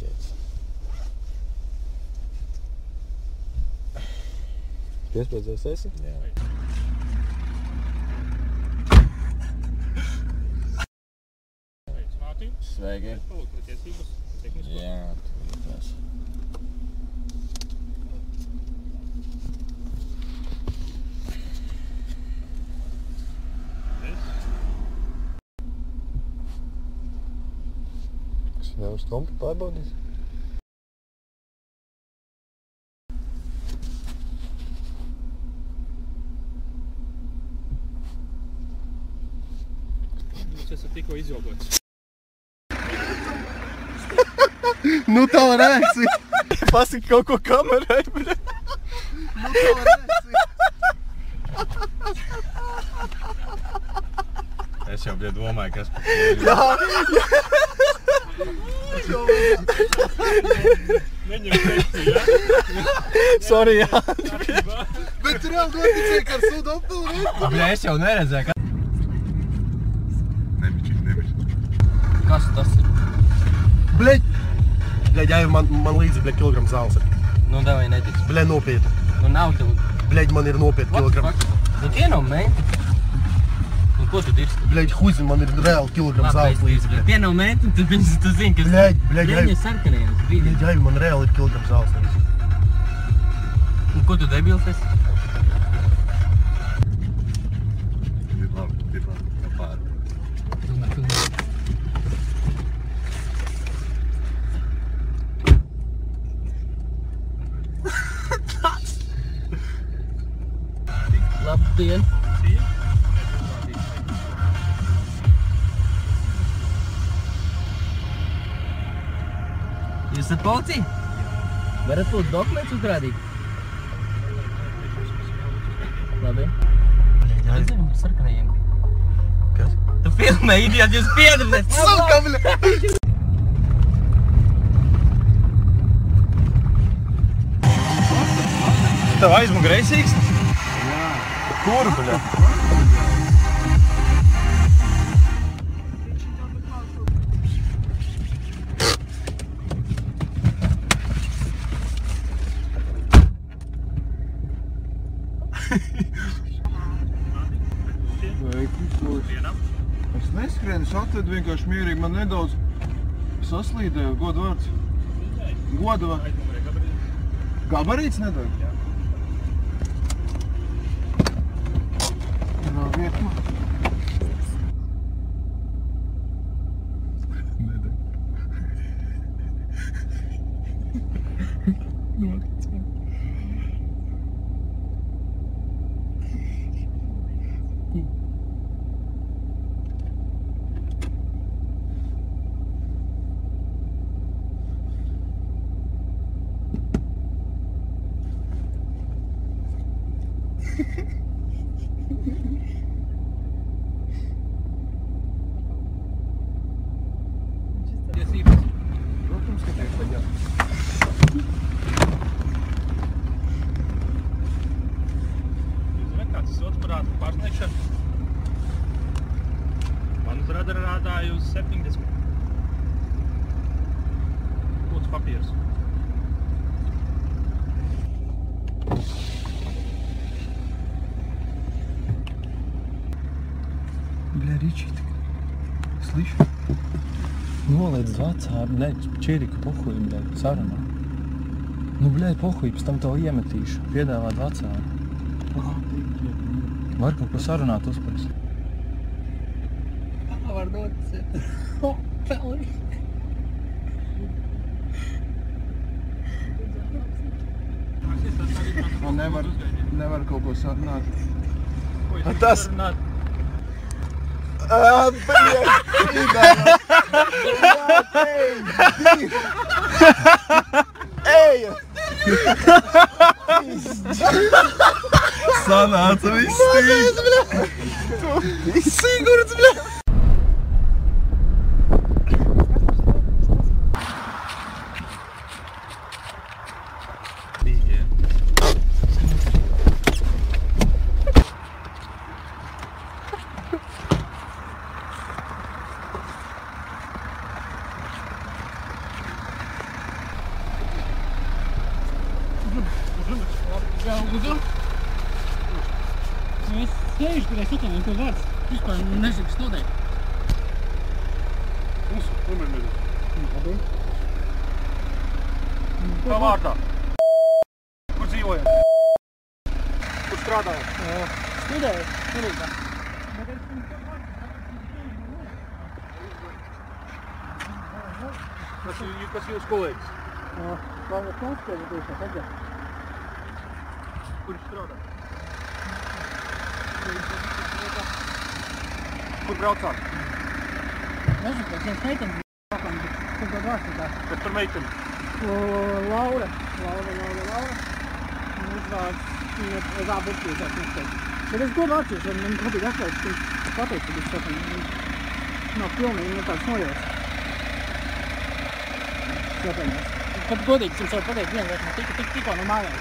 ķēdes. Piespēdzies esi? Jā. Sveiki. Jā, tās. Kas nevar uz kompu pārbaudīt? Jūs esat tikko izjogots. Nu tā reakcija! Pasaki kaut ko kamerai, bļa! Nu tā reakcija! Es jau, bļa, domāju, kas par Neņem sekciju, ja? Sorry, jā! Bet tur jau noticēja, ka ar sudu apilvi. Bļa, es jau neredzēju, ka... Nebišķi. Kas tas ir? Bļeļ! Bļeļ, jā, man līdzi, bļeļ, kilogram zāles ir. Nu, davai netiks. Bļeļ, nopietni. Nu, nav tev... Bļeļ, man ir nopietni kilogram. Nu, tie nav menti. Nu, ko tu dirsti? Bļeļ, huizim, man ir reāli kilogram zāles līdzi. Tie nav menti, tu zini, kas... Bļeļ, Viņi ir sarkaniem. Bļeļ, jā, man reāli ir kilogram zāles līdzi. Un ko tu debils esi? Labi, pār. Labdien! Jūs esat policija? Varat lūdzu dokumentus uzrādīt? Labi. Es zinu, sarkanajiem. Kas? Tu filmē, idiot, jūs piedarties! Suka, bļeļ! Tev aizmugurē sīkstnes? Kur, bļa? Es neskrienu, es atvedu vienkārši mierīgi, man nedaudz saslīdēju, godvārds. Godvārds. Gabarīts nedod? Nav vietu. Protams, ka tiek tagad. Jūs zināt, kāds ir sots par ātru pārsniegšanu? Man uz radara rādāja uz 70. Lūdzu papīrus. Bļa, Ričīt, sliši. Noliedz vecā, bļaļ, čiriku pohuj, bļaļ, sarunā. Nu, bļaļ, pohuj, pēc tam tev iemetīšu, piedāvāt vecā. Var kaut ko sarunāt uzpēc. Var noticēt. Pelni. Man nevar kaut ko sarunāt. Tas... Ej! Sanāca viss tīs! Sigurds, bļa! Jā, lūdzu. Es sēžu, kad es atvainoju, ko vārds. Vispār nezinu, kas notiek. Mūsu, nomierinies. Labi. Kā vārdā? Kur dzīvojat? Kur strādājat? Studēju, Rīgā. Kas jūs kolēģis? Labi, konstatēju, tieši tagad. Kur jūs strādājat? Kur braucāt? Nezinu, pēc viens meitenes kaut kādā vārstā. Kas par meiteni? Laura. Uzvārds, viņa vēl būtījās nespēj. Bet es godu atceros, un man kopīgi atklājis, ka viņš pateica, ka viņš nav pilnīgi, viņa tāds nojauts. Jāpēļņos. Kad godīgi, jums var pateikt vienu lietu, man tikko no mājās.